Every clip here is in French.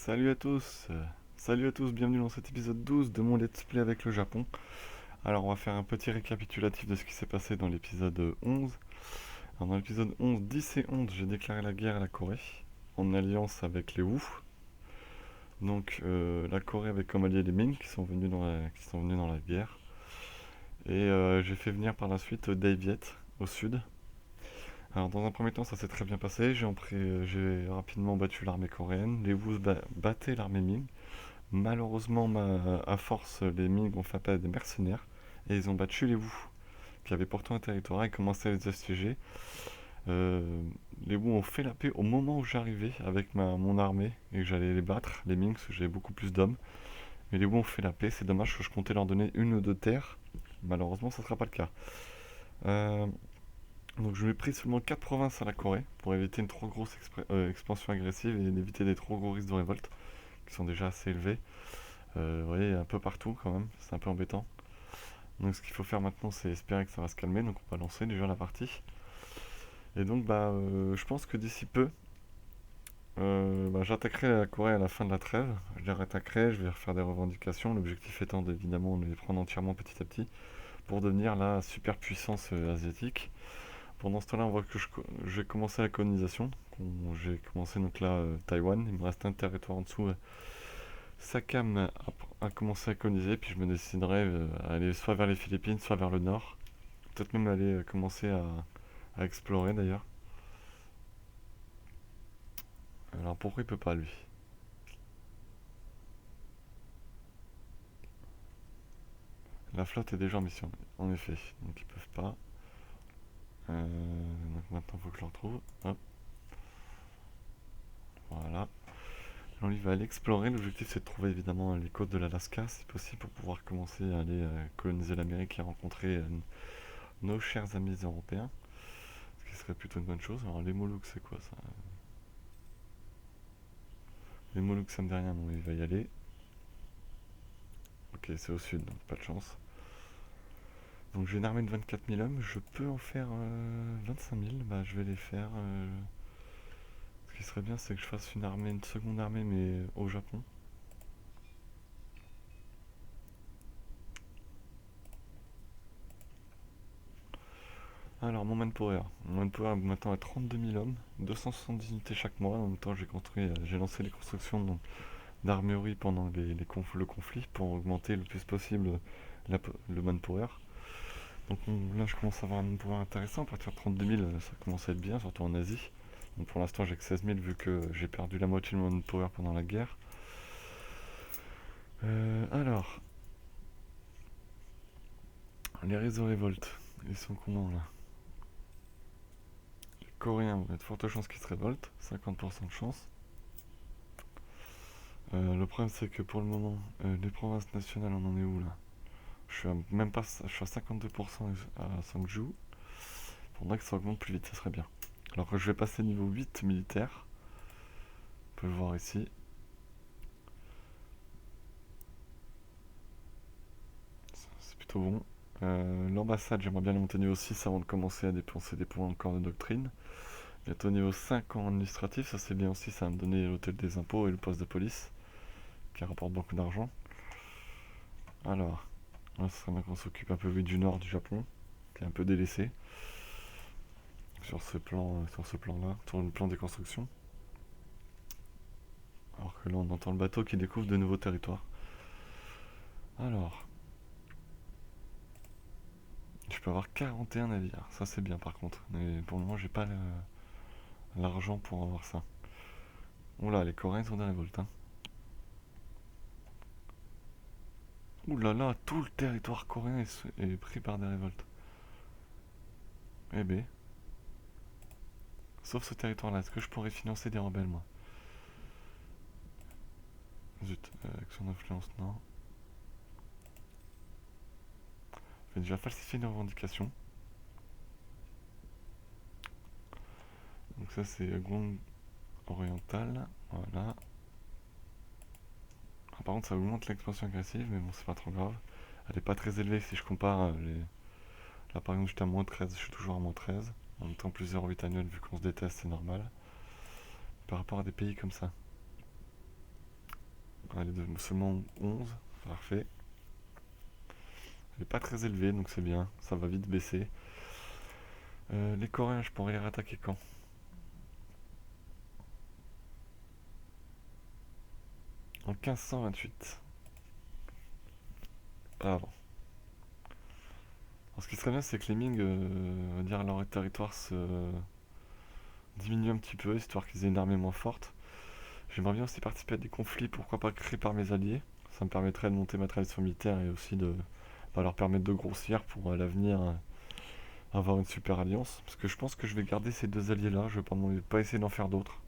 Salut à tous, bienvenue dans cet épisode 12 de mon Let's Play avec le Japon. Alors on va faire un petit récapitulatif de ce qui s'est passé dans l'épisode 11. Alors dans l'épisode 11, 10 et 11, j'ai déclaré la guerre à la Corée, en alliance avec les Wu. Donc la Corée avec comme alliés les Ming qui sont venus dans la guerre. Et j'ai fait venir par la suite Dai Viet au sud. Alors dans un premier temps ça s'est très bien passé, j'ai rapidement battu l'armée coréenne, les Wu battaient l'armée Ming. Malheureusement, à force, les Ming ont fait appel à des mercenaires et ils ont battu les Wu, qui avaient pourtant un territoire et commencé à les assiéger. Euh, les Wu ont fait la paix au moment où j'arrivais avec mon armée et que j'allais les battre, les Ming, parce que j'avais beaucoup plus d'hommes. Mais les Wu ont fait la paix, c'est dommage que je comptais leur donner une ou deux terres. Malheureusement, ça ne sera pas le cas. Euh, donc je lui ai pris seulement 4 provinces à la Corée pour éviter une trop grosse expansion agressive et éviter des trop gros risques de révolte, qui sont déjà assez élevés. Vous voyez, un peu partout quand même, c'est un peu embêtant. Donc ce qu'il faut faire maintenant, c'est espérer que ça va se calmer. Donc on va lancer déjà la partie. Et donc je pense que d'ici peu, j'attaquerai la Corée à la fin de la trêve. Je les rattaquerai, je vais refaire des revendications. L'objectif étant évidemment de les prendre entièrement petit à petit pour devenir la superpuissance asiatique. Pendant ce temps-là, on voit que je vais commencer la colonisation. J'ai commencé donc là Taïwan. Il me reste un territoire en dessous. Sakam a commencé à coloniser, puis je me déciderai à aller soit vers les Philippines, soit vers le nord. Peut-être même aller commencer à explorer d'ailleurs. Alors pourquoi il peut pas lui? La flotte est déjà en mission, en effet, donc ils peuvent pas. Donc maintenant il faut que je le retrouve. Hop, voilà. Alors lui va aller explorer, l'objectif c'est de trouver évidemment les côtes de l'Alaska si possible pour pouvoir commencer à aller coloniser l'Amérique et rencontrer nos chers amis européens. Ce qui serait plutôt une bonne chose. Alors les Moluques c'est quoi ça? Les Moluques ça me dit rien, bon il va y aller. Ok, c'est au sud, donc pas de chance. Donc j'ai une armée de 24 000 hommes, je peux en faire 25 000, bah je vais les faire. Ce qui serait bien c'est que je fasse une seconde armée mais au Japon. Alors mon manpower. Mon manpower est maintenant à 32 000 hommes, 270 unités chaque mois. En même temps j'ai lancé les constructions d'armurerie pendant le conflit pour augmenter le plus possible le manpower. Donc là je commence à avoir un manpower intéressant, à partir de 32 000 ça commence à être bien, surtout en Asie. Donc pour l'instant j'ai que 16 000 vu que j'ai perdu la moitié de mon manpower pendant la guerre. Alors, les réseaux révoltent, ils sont comment là? Les Coréens vont être forte chance qu'ils se révoltent, 50% de chance. Le problème c'est que pour le moment, les provinces nationales on en est où là? Je suis à, même pas, je suis à 52% à Sangju. Faudrait que ça augmente plus vite, ça serait bien. Alors que je vais passer niveau 8 militaire. On peut le voir ici. C'est plutôt bon. L'ambassade, j'aimerais bien la monter niveau 6 avant de commencer à dépenser des points encore de doctrine. Bientôt niveau 5 en administratif, ça c'est bien aussi, ça va me donner l'hôtel des impôts et le poste de police, qui rapporte beaucoup d'argent. Alors, là, ce serait bien qu'on s'occupe un peu du nord du Japon, qui est un peu délaissé sur ce plan-là, sur le plan des constructions. Alors que là, on entend le bateau qui découvre de nouveaux territoires. Alors, je peux avoir 41 navires, ça c'est bien par contre. Mais pour le moment, j'ai pas l'argent pour avoir ça. Oula, les Coréens sont des révoltes. Hein. Oula là, tout le territoire coréen est pris par des révoltes. Eh ben, sauf ce territoire-là, est-ce que je pourrais financer des rebelles moi? Zut, action d'influence, non. Je vais déjà falsifier les revendications. Donc ça c'est Guang oriental, voilà. Ah, par contre ça augmente l'expansion agressive, mais bon c'est pas trop grave. Elle est pas très élevée si je compare Là par exemple j'étais à moins 13, je suis toujours à moins 13. En même temps plus 0,8 annuel vu qu'on se déteste c'est normal. Par rapport à des pays comme ça. Allez, seulement 11. Parfait. Elle est pas très élevée, donc c'est bien. Ça va vite baisser. Les Coréens, je pourrais les rattaquer quand? En 1528. Ah bon. Alors, ce qui serait bien, c'est que les Ming, on va dire, leur territoire se diminue un petit peu, histoire qu'ils aient une armée moins forte. J'aimerais bien aussi participer à des conflits, pourquoi pas créés par mes alliés. Ça me permettrait de monter ma tradition militaire et aussi de leur permettre de grossir pour à l'avenir avoir une super alliance. Parce que je pense que je vais garder ces deux alliés là, je vais pas essayer d'en faire d'autres.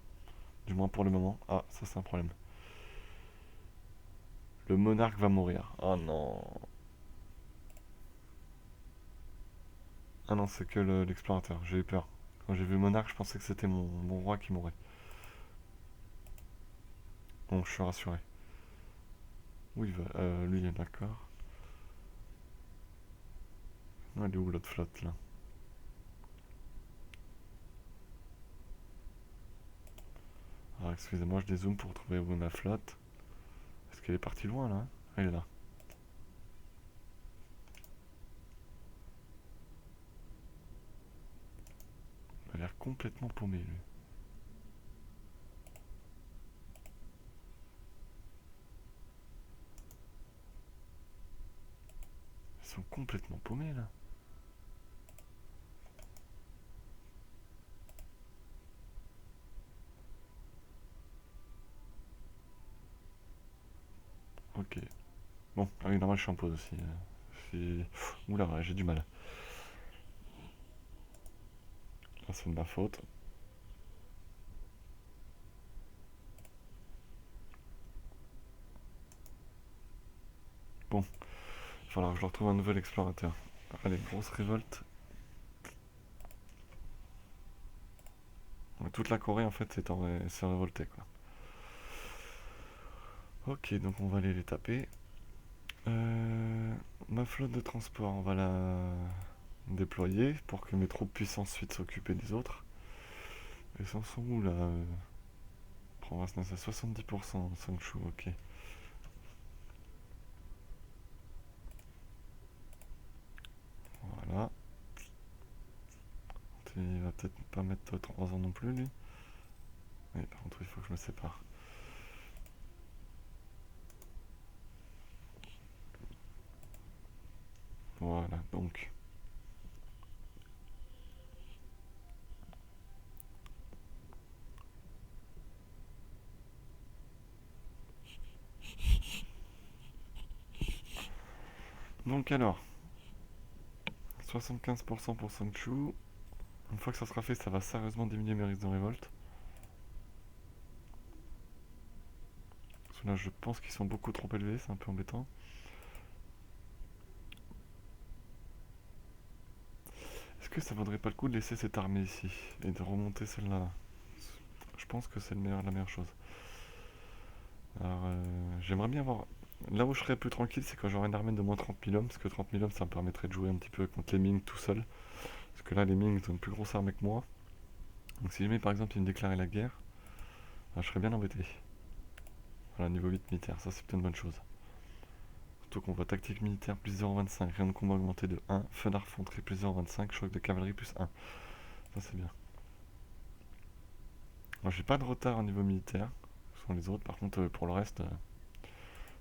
Du moins pour le moment. Ah, ça c'est un problème. Le monarque va mourir. Oh non. Ah non, c'est que l'explorateur, j'ai eu peur. Quand j'ai vu le monarque, je pensais que c'était mon roi qui mourrait. Bon, je suis rassuré. Oui, lui il est d'accord. Elle est où l'autre flotte là? Alors excusez-moi, je dézoome pour trouver où est ma flotte. Est-ce qu'elle est partie loin là? Elle est là. Il a l'air complètement paumé lui. Ils sont complètement paumés là. Ok. Bon, ah oui, normal, je suis en pause aussi. Oula, ouais, j'ai du mal. Ah, c'est de ma faute. Bon, il va falloir que je leur trouve un nouvel explorateur. Allez, grosse révolte. Toute la Corée en fait s'est révoltée quoi. Ok, donc on va aller les taper. Ma flotte de transport, on va la déployer pour que mes troupes puissent ensuite s'occuper des autres. Et ça en sont où là Province Nasa 70%, Songchu, ok. Voilà. Il va peut-être pas mettre 3 ans non plus lui. Oui, par contre il faut que je me sépare. Voilà, donc. Donc alors, 75% pour Songchu. Une fois que ça sera fait, ça va sérieusement diminuer mes risques de révolte. Parce que là, je pense qu'ils sont beaucoup trop élevés, c'est un peu embêtant. Est-ce que ça vaudrait pas le coup de laisser cette armée ici et de remonter celle-là? Je pense que c'est la meilleure chose. Alors, j'aimerais bien avoir. Là où je serais plus tranquille, c'est quand j'aurai une armée de moins 30 000 hommes, parce que 30 000 hommes, ça me permettrait de jouer un petit peu contre les Ming tout seul. Parce que là, les Ming ont une plus grosse armée que moi. Donc, si jamais par exemple ils me déclaraient la guerre, je serais bien embêté. Voilà, niveau 8 militaire, ça c'est plutôt une bonne chose. Surtout qu'on voit tactique militaire plus 0,25, rien de combat augmenté de 1, feu d'arfanterie plus 0,25, choc de cavalerie plus 1. Ça c'est bien. Moi j'ai pas de retard au niveau militaire, ce sont les autres, par contre pour le reste,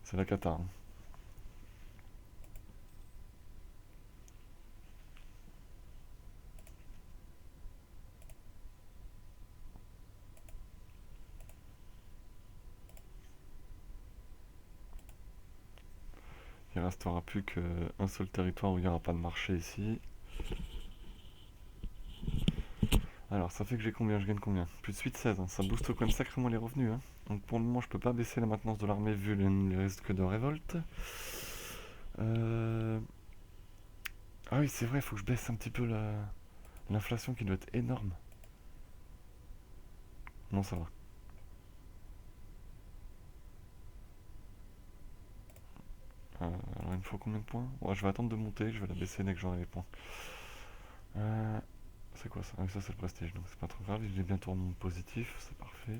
c'est la cata, hein. Il restera plus qu'un seul territoire où il n'y aura pas de marché ici. Alors ça fait que j'ai combien? Je gagne combien? Plus de 8, 16, hein. Ça booste quand même sacrément les revenus, hein. Donc pour le moment je peux pas baisser la maintenance de l'armée vu les risques de révolte. Euh... Ah oui c'est vrai, il faut que je baisse un petit peu l'inflation qui doit être énorme. Non ça va. Alors il me faut combien de points? Ouais, je vais attendre de monter, je vais la baisser dès que j'aurai les points. Euh, c'est quoi ça? Ah oui, ça c'est le prestige, donc c'est pas trop grave, il est bientôt en positif, c'est parfait.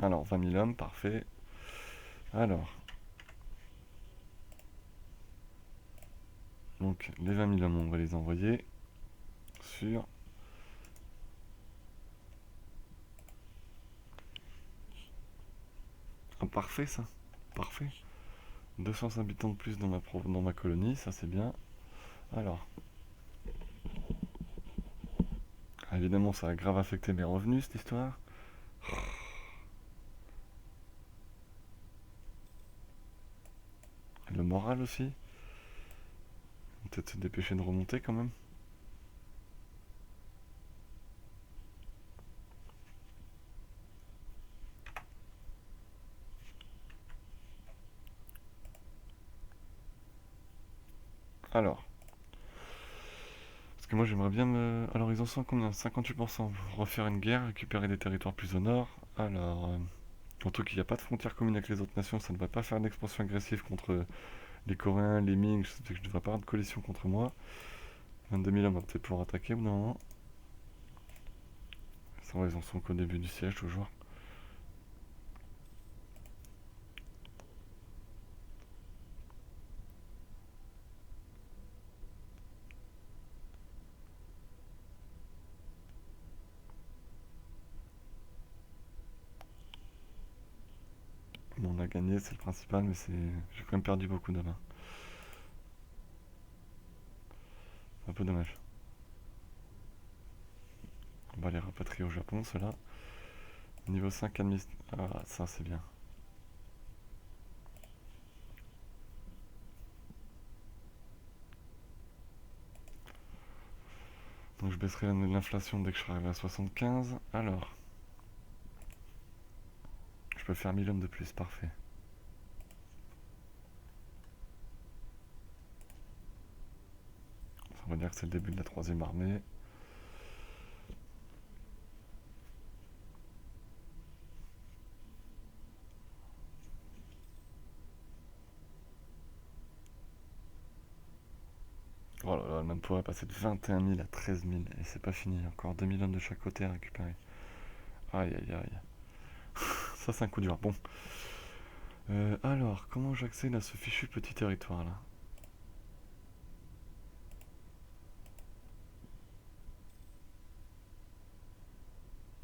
Alors, 20 000 hommes, parfait. Alors, donc les 20 000 hommes, on va les envoyer sur... Ah, parfait ça, parfait. 200 habitants de plus dans ma colonie, ça c'est bien. Alors, évidemment ça a grave affecté mes revenus cette histoire. Le moral aussi. Peut-être se dépêcher de remonter quand même. Alors, parce que moi j'aimerais bien me... Alors ils en sont combien? 58%. Refaire une guerre, récupérer des territoires plus au nord. Alors, surtout qu'il n'y a pas de frontière commune avec les autres nations, ça ne va pas faire d'expansion agressive contre les Coréens, les Ming, ça fait que je devrais pas avoir de coalition contre moi. 22 000 hommes, on va peut-être pouvoir attaquer au bout d'un moment. Ça va, ils en sont qu'au début du siège toujours. Bon, on a gagné, c'est le principal, mais j'ai quand même perdu beaucoup d'hommes. C'est un peu dommage. On va les rapatrier au Japon, ceux-là. Niveau 5, Ah, ça c'est bien. Donc je baisserai l'inflation dès que je serai arrivé à 75. Alors, je peux faire 1000 hommes de plus, parfait. Ça va dire que c'est le début de la troisième armée. Oh là là, le même pourrait passer de 21 000 à 13 000. Et c'est pas fini, encore 2000 hommes de chaque côté à récupérer. Aïe aïe aïe. Ça c'est un coup dur. Bon. Alors, comment j'accède à ce fichu petit territoire là?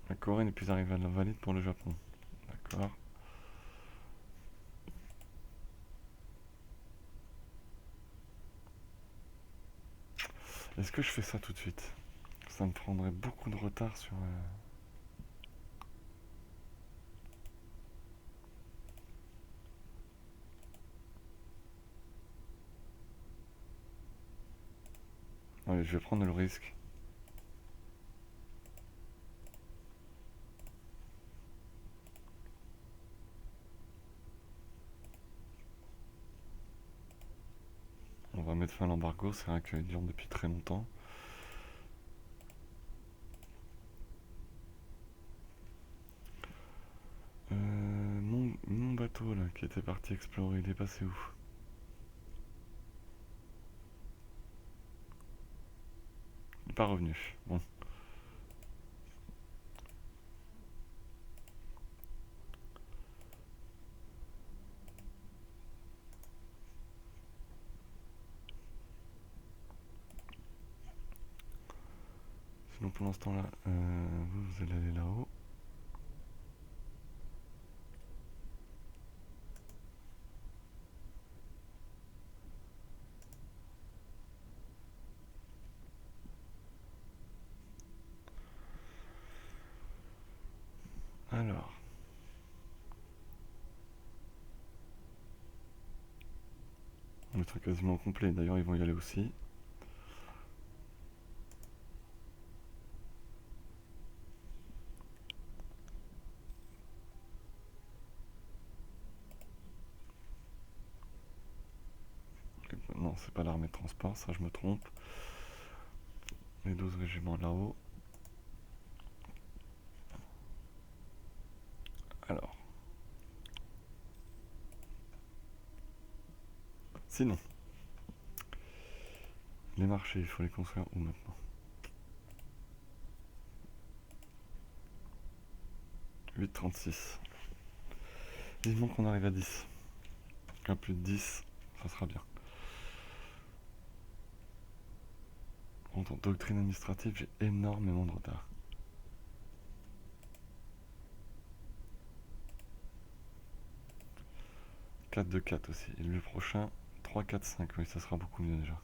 La Corée n'est plus arrivée à la valide pour le Japon. D'accord. Est-ce que je fais ça tout de suite? Ça me prendrait beaucoup de retard sur... Allez, je vais prendre le risque. On va mettre fin à l'embargo, c'est vrai qu'il dure depuis très longtemps. Mon bateau là, qui était parti explorer, il est passé où? Il n'est pas revenu. Bon. Sinon pour l'instant là, vous allez aller là-haut. Alors. On est quasiment complet, d'ailleurs ils vont y aller aussi. Non, c'est pas l'armée de transport, ça je me trompe. Les 12 régiments là-haut. Alors. Sinon. Les marchés, il faut les construire où maintenant? 8,36. Vivement qu'on arrive à 10. À plus de 10, ça sera bien. En doctrine administrative, j'ai énormément de retard. 4 de 4 aussi. Et le prochain, 3, 4, 5. Oui, ça sera beaucoup mieux déjà.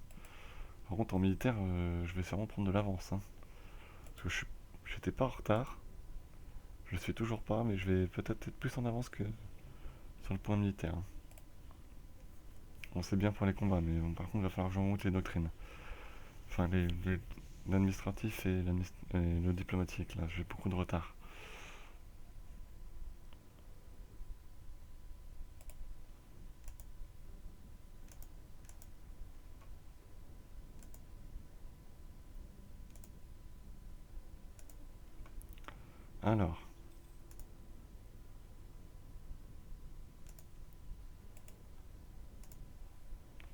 Par contre, en militaire, je vais sûrement prendre de l'avance. Hein. Parce que j'étais pas en retard. Je le suis toujours pas, mais je vais peut-être être plus en avance que sur le point militaire. Hein. Bon, c'est bien pour les combats, mais bon, par contre, il va falloir que j'en monte les doctrines. Enfin, l'administratif et le diplomatique, là, j'ai beaucoup de retard. Alors,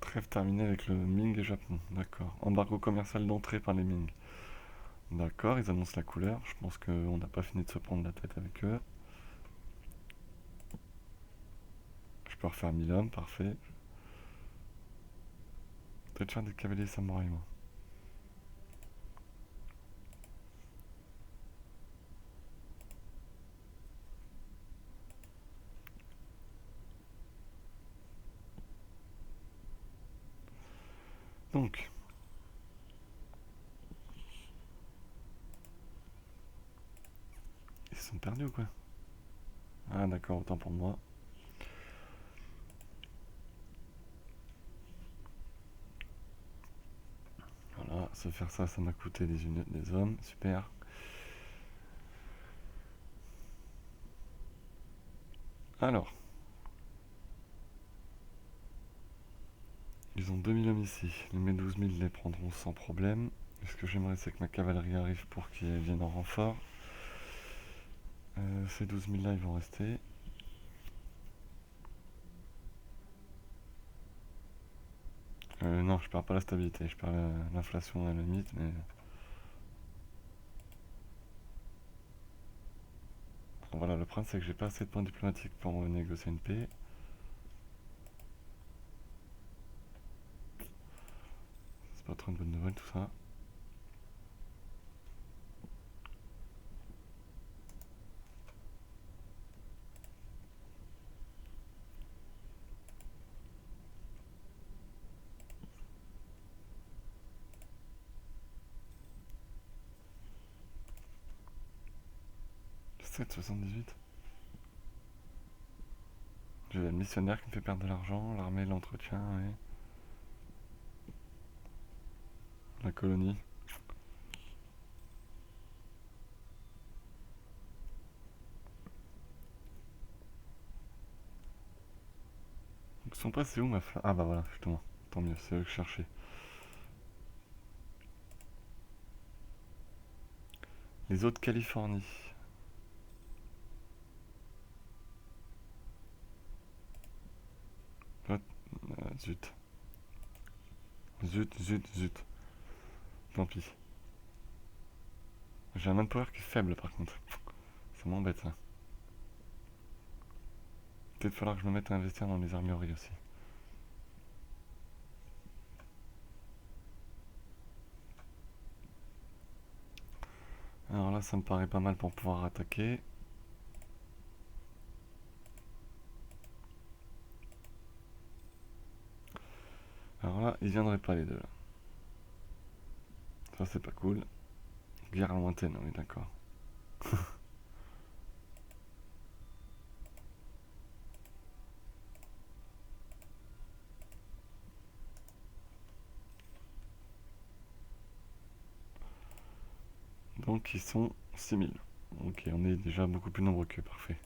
trêve terminée avec le Ming et Japon. D'accord. Embargo commercial d'entrée par les Ming. D'accord, ils annoncent la couleur. Je pense qu'on n'a pas fini de se prendre la tête avec eux. Je peux refaire 1000 hommes, parfait. Peut-être faire des cavaliers samouraïs, moi. Donc, ils se sont perdus ou quoi? Ah d'accord, autant pour moi. Voilà, se faire ça, ça m'a coûté des hommes, super. Alors, ils ont 2000 hommes ici. Mes 12 000 les prendront sans problème. Ce que j'aimerais, c'est que ma cavalerie arrive pour qu'ils viennent en renfort. Ces 12 000 là, ils vont rester. Non, je perds pas la stabilité, je perds l'inflation à la limite, mais... Voilà, le problème c'est que j'ai pas assez de points diplomatiques pour négocier une paix. C'est pas trop une bonne nouvelle tout ça. C'est 78. J'ai le missionnaire qui me fait perdre de l'argent, l'armée, l'entretien, ouais. La colonie. Ils sont passés où ma femme? Ah bah voilà, justement. Tant mieux, c'est eux que je cherchais. Les autres Californie. Zut. Zut, zut, zut. Tant pis. J'ai un manpower qui est faible par contre. Ça m'embête ça. Peut-être falloir que je me mette à investir dans les armureries aussi. Alors là, ça me paraît pas mal pour pouvoir attaquer. Alors là, ils viendraient pas les deux là. Ça c'est pas cool. Guerre lointaine, oui d'accord. Donc ils sont 6000. Ok, on est déjà beaucoup plus nombreux qu'eux, parfait.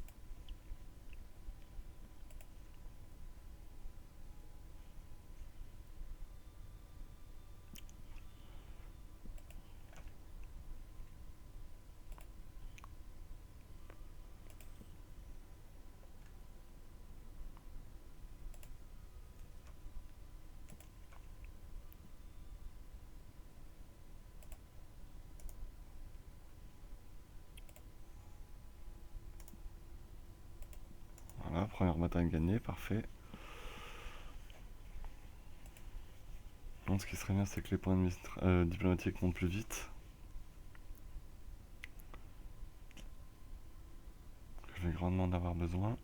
première bataille gagnée, parfait. Bon, ce qui serait bien, c'est que les points diplomatiques montent plus vite. Je vais grandement en avoir besoin.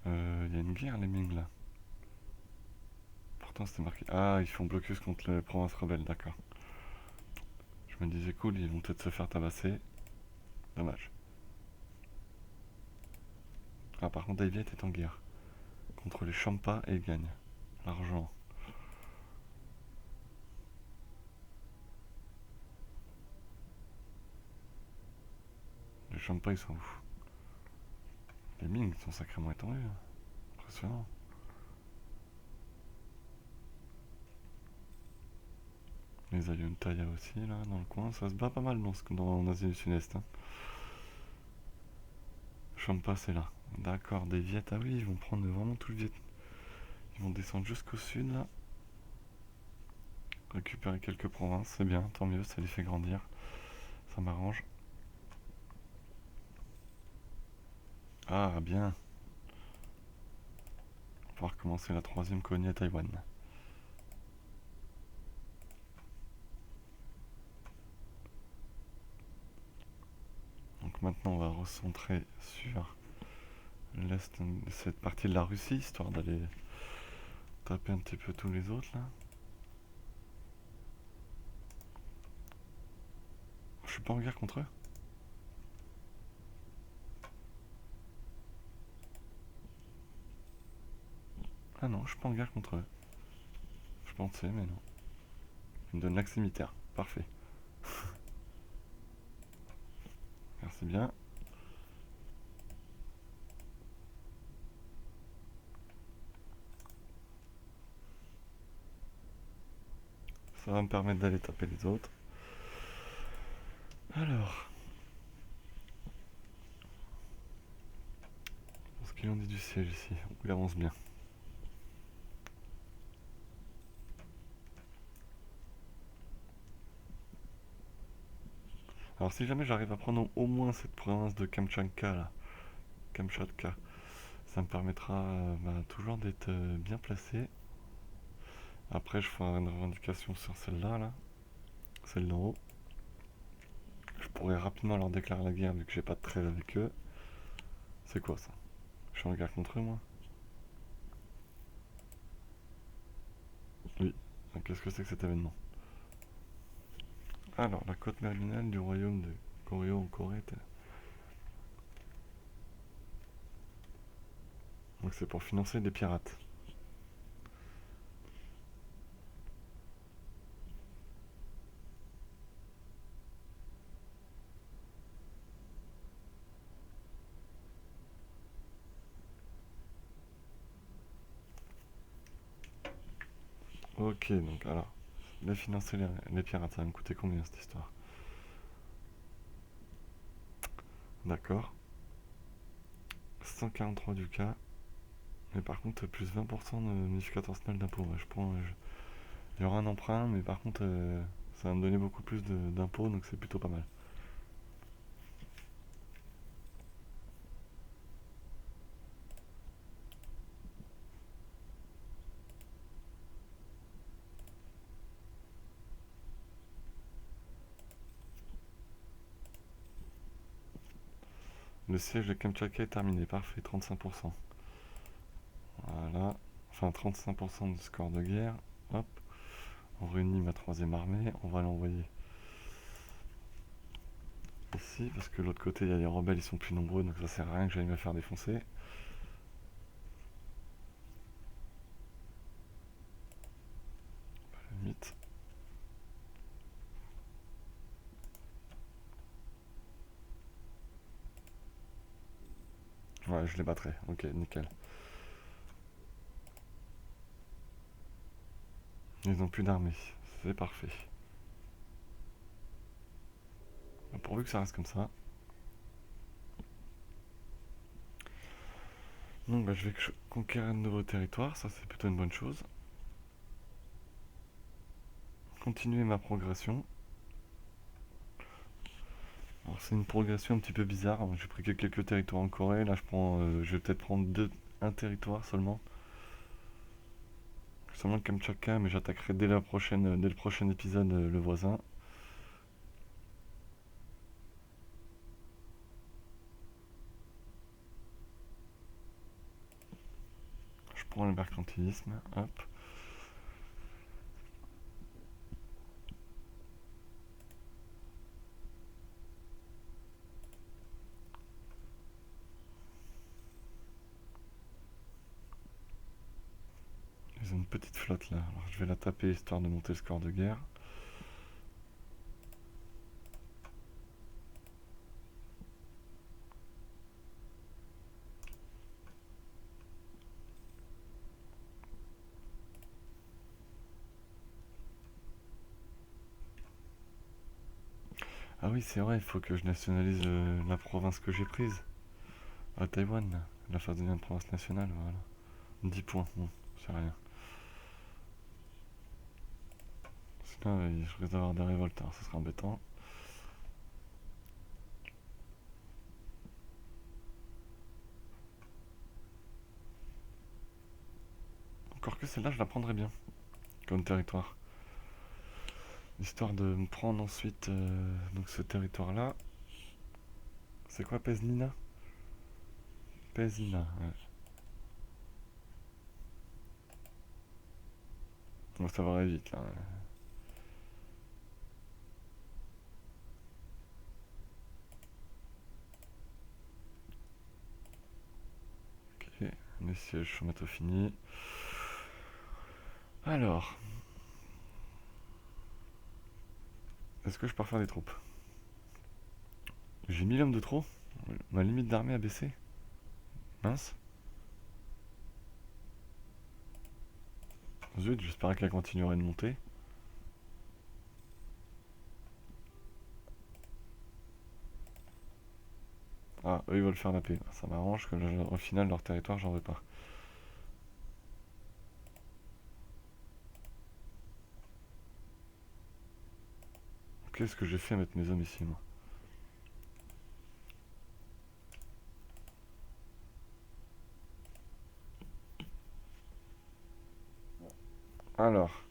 Il y a une guerre, les Ming, là. Pourtant, c'était marqué. Ah, ils font blocus contre les provinces rebelles, d'accord. Je me disais, cool, ils vont peut-être se faire tabasser. Dommage. Ah, par contre, Daviet est en guerre. Contre les Champas et il gagne. L'argent. Les Champas, ils sont où? Les Ming sont sacrément étendus. Impressionnant. Les Ayuntaya aussi, là, dans le coin. Ça se bat pas mal dans l'Asie du Sud-Est. Hein. Champa, c'est là. D'accord, des Viet. Ah oui, ils vont prendre vraiment tout le Viet. Ils vont descendre jusqu'au sud, là. Récupérer quelques provinces, c'est bien, tant mieux, ça les fait grandir. Ça m'arrange. Ah, bien. On va pouvoir commencer la troisième colonie à Taïwan. Donc maintenant, on va recentrer sur l'est de cette partie de la Russie, histoire d'aller taper un petit peu tous les autres, là. Je suis pas en guerre contre eux. Ah non, je suis pas en guerre contre eux. Je pensais, mais non. Ils me donnent l'accès militaire. Parfait. Merci bien. Ça va me permettre d'aller taper les autres. Alors. Ce qu'ils ont dit du siège ici. Il avance bien. Alors si jamais j'arrive à prendre au moins cette province de Kamchatka là, Kamchatka, ça me permettra toujours d'être bien placé. Après je ferai une revendication sur celle-là, là, celle d'en haut. Je pourrais rapidement leur déclarer la guerre vu que j'ai pas de trêve avec eux. C'est quoi ça? Je suis en guerre contre eux moi? Oui. Qu'est-ce que c'est que cet événement? Alors, la côte méridionale du royaume de Koryo en Corée. Donc c'est pour financer des pirates. Ok, donc alors, financer les pirates, ça va me coûter combien cette histoire? D'accord. 143 du cas. Mais par contre, plus 20% de modificateur SNAL d'impôt. Ouais, il y aura un emprunt, mais par contre, ça va me donner beaucoup plus d'impôts, donc c'est plutôt pas mal. Le siège de Kamchatka est terminé, parfait, 35%. Voilà, enfin 35% du score de guerre. Hop, on réunit ma troisième armée, on va l'envoyer ici, parce que de l'autre côté, il y a les rebelles, ils sont plus nombreux, donc ça sert à rien que j'aille me faire défoncer. À la limite. Ouais, je les battrai, ok, nickel. Ils n'ont plus d'armée, c'est parfait. Pourvu que ça reste comme ça. Donc je vais conquérir de nouveaux territoires, ça c'est plutôt une bonne chose. Continuer ma progression. Alors c'est une progression un petit peu bizarre. J'ai pris que quelques territoires en Corée. Là je vais peut-être prendre un territoire seulement. Seulement le Kamtchatka, mais j'attaquerai dès le prochain épisode le voisin. Je prends le mercantilisme, hop. Ils ont une petite flotte là, alors je vais la taper histoire de monter le score de guerre. Ah oui, c'est vrai, il faut que je nationalise la province que j'ai prise. À Taïwan, là. La phase devient une province nationale, voilà. 10 points, bon, c'est rien. Sinon, je risque d'avoir des révoltes, alors ça sera embêtant. Encore que celle-là, je la prendrais bien, comme territoire. Histoire de me prendre ensuite donc ce territoire-là. C'est quoi, Peznina? Peznina, ouais. Bon, ça va aller vite, là. Ok, les sièges sont bientôt finis. Alors, est-ce que je pars faire des troupes? J'ai 1000 hommes de trop. Ma limite d'armée a baissé. Mince. Zut, j'espérais qu'elle continuerait de monter. Ah, eux ils veulent faire la paix. Ça m'arrange que au final leur territoire j'en veux pas. Qu'est-ce que j'ai fait à mettre mes hommes ici, moi? Alors,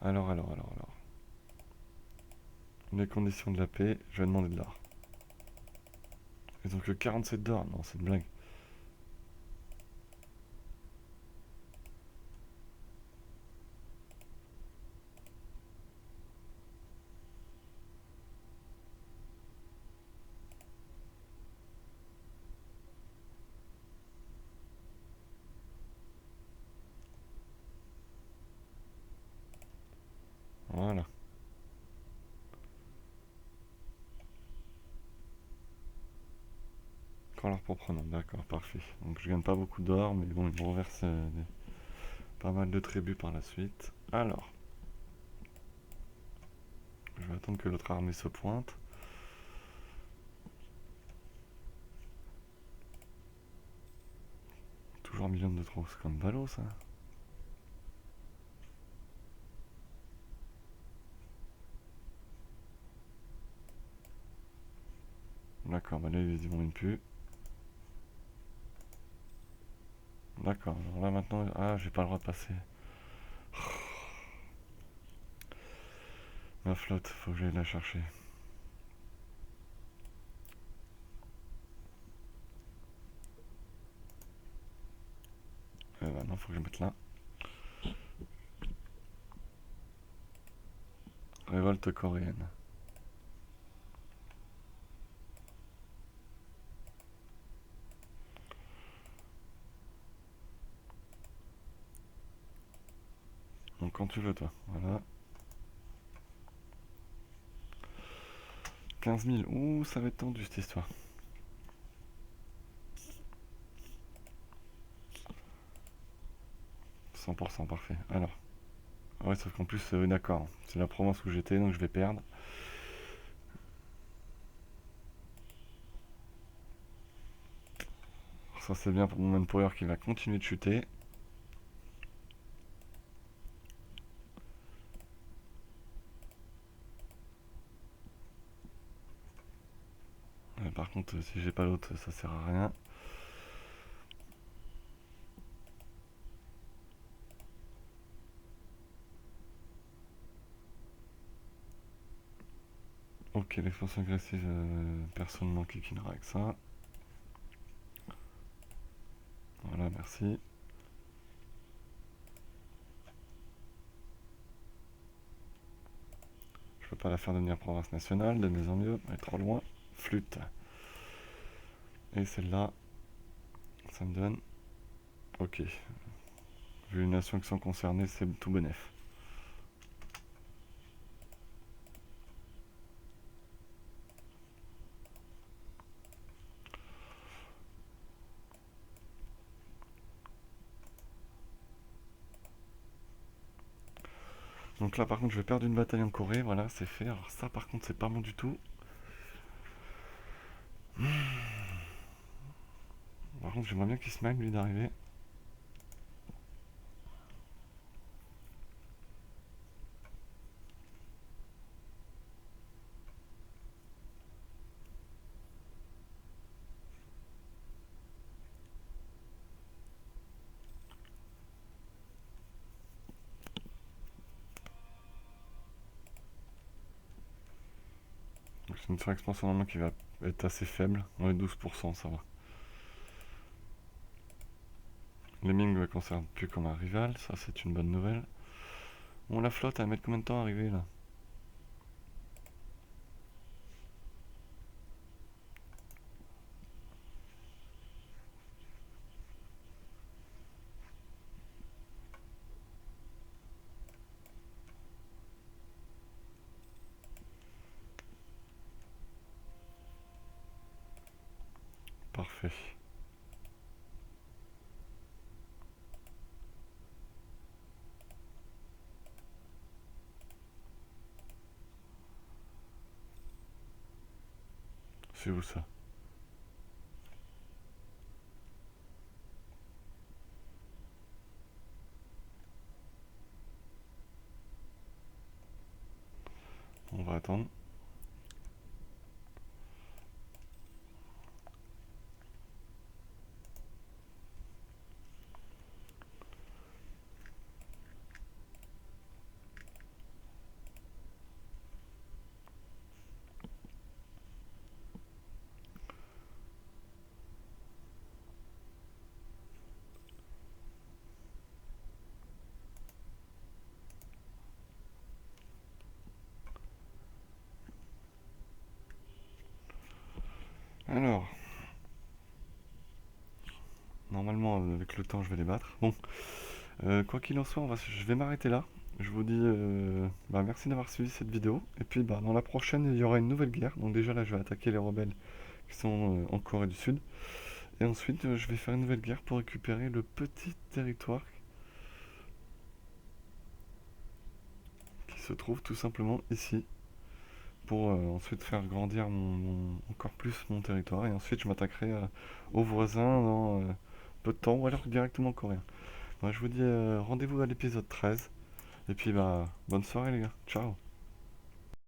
alors. Les conditions de la paix, je vais demander de l'or. Ils ont que 47 d'or. Non, c'est une blague. Voilà. Encore leur propre nom, d'accord, parfait. Donc je gagne pas beaucoup d'or, mais bon, ils me reversent pas mal de tribus par la suite. Alors, je vais attendre que l'autre armée se pointe. Toujours 1 million de trop, c'est comme ballot ça. D'accord, bah là ils y vont même plus. D'accord, alors là maintenant, ah j'ai pas le droit de passer. Ma flotte, faut que j'aille la chercher. Maintenant faut que je mette là. Révolte coréenne. Donc quand tu veux toi, voilà. 15 000, ouh ça va être tendu cette histoire. 100% parfait. Alors, ouais sauf qu'en plus, d'accord, c'est la province où j'étais donc je vais perdre. Ça c'est bien pour mon manpower qui va continuer de chuter. par contre, si j'ai pas l'autre, ça sert à rien. Ok, l'expansion agressive, personne m'en kikinera avec ça. Voilà, merci. Je peux pas la faire devenir province nationale, de mieux en mieux, elle est trop loin. Flûte. Et celle-là, ça me donne... Ok. Vu les nations qui sont concernées, c'est tout bénef. Donc là par contre je vais perdre une bataille en Corée, voilà c'est fait. Alors ça par contre c'est pas bon du tout. Par contre j'aimerais bien qu'il se mène lui d'arriver. Donc c'est une surexpansion normalement qui va être assez faible. Ouais 12% ça va. Les Ming ne concernent plus comme un rival, ça c'est une bonne nouvelle. Bon la flotte elle va mettre combien de temps à arriver là? Parfait. C'est où ça? On va attendre. Alors, normalement avec le temps je vais les battre. Bon, quoi qu'il en soit, je vais m'arrêter là. Je vous dis merci d'avoir suivi cette vidéo. Et puis dans la prochaine, il y aura une nouvelle guerre. Donc déjà là, je vais attaquer les rebelles qui sont en Corée du Sud. Et ensuite, je vais faire une nouvelle guerre pour récupérer le petit territoire qui se trouve tout simplement ici. Pour ensuite faire grandir encore plus mon territoire. Et ensuite, je m'attaquerai aux voisins dans peu de temps, ou alors directement aux Coréens. Moi, je vous dis rendez-vous à l'épisode 13. Et puis, bonne soirée les gars. Ciao.